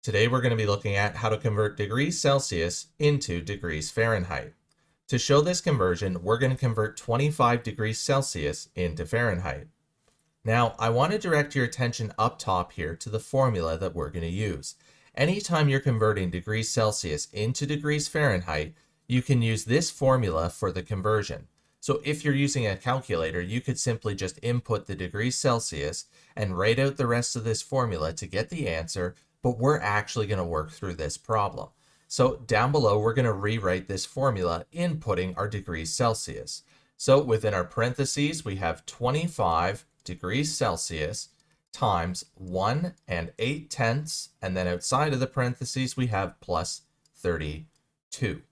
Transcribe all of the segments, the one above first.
Today we're going to be looking at how to convert degrees Celsius into degrees Fahrenheit. To show this conversion, we're going to convert 25 degrees Celsius into Fahrenheit. Now, I want to direct your attention up top here to the formula that we're going to use. Anytime you're converting degrees Celsius into degrees Fahrenheit, you can use this formula for the conversion. So if you're using a calculator, you could simply just input the degrees Celsius and write out the rest of this formula to get the answer, but we're actually going to work through this problem. So down below, we're going to rewrite this formula inputting our degrees Celsius. So within our parentheses, we have 25 degrees Celsius times 1 and 8/10, and then outside of the parentheses, we have plus 32.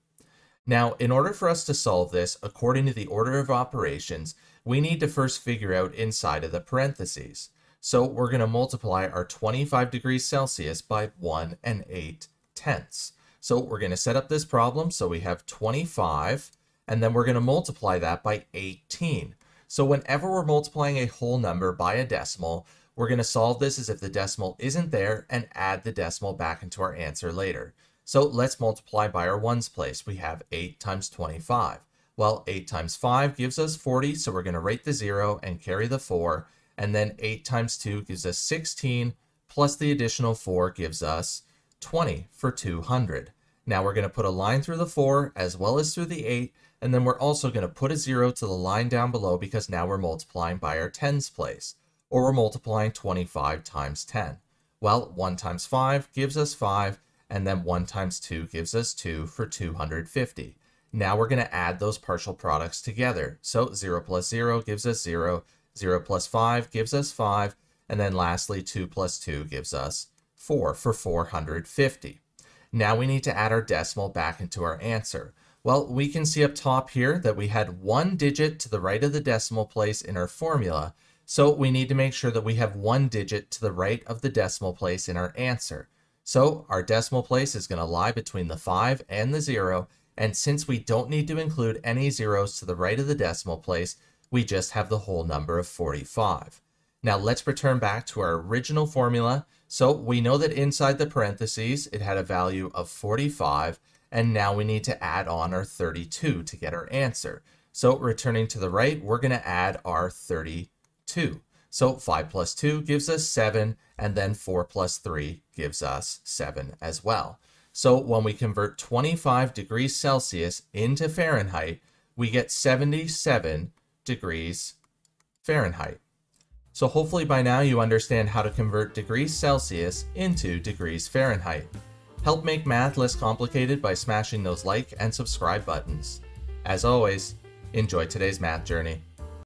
Now, in order for us to solve this according to the order of operations, we need to first figure out inside of the parentheses. So we're going to multiply our 25 degrees Celsius by 1 and 8/10. So we're going to set up this problem. So we have 25, and then we're going to multiply that by 18. So whenever we're multiplying a whole number by a decimal, we're going to solve this as if the decimal isn't there and add the decimal back into our answer later. So let's multiply by our ones place. We have 8 times 25. Well, 8 times 5 gives us 40, so we're going to write the 0 and carry the 4. And then 8 times 2 gives us 16, plus the additional 4 gives us 20 for 200. Now we're going to put a line through the 4 as well as through the 8, and then we're also going to put a 0 to the line down below because now we're multiplying by our tens place, or we're multiplying 25 times 10. Well, 1 times 5 gives us 5, and then 1 times 2 gives us 2 for 250. Now we're going to add those partial products together. So 0 plus 0 gives us 0, 0 plus 5 gives us 5, and then lastly 2 plus 2 gives us 4 for 450. Now we need to add our decimal back into our answer. Well, we can see up top here that we had one digit to the right of the decimal place in our formula, so we need to make sure that we have one digit to the right of the decimal place in our answer. So our decimal place is going to lie between the 5 and the 0, and since we don't need to include any zeros to the right of the decimal place, we just have the whole number of 45. Now let's return back to our original formula. So we know that inside the parentheses, it had a value of 45, and now we need to add on our 32 to get our answer. So returning to the right, we're going to add our 32. So 5 plus 2 gives us 7, and then 4 plus 3 gives us 7 as well. So when we convert 25 degrees Celsius into Fahrenheit, we get 77 degrees Fahrenheit. So hopefully by now you understand how to convert degrees Celsius into degrees Fahrenheit. Help make math less complicated by smashing those like and subscribe buttons. As always, enjoy today's math journey.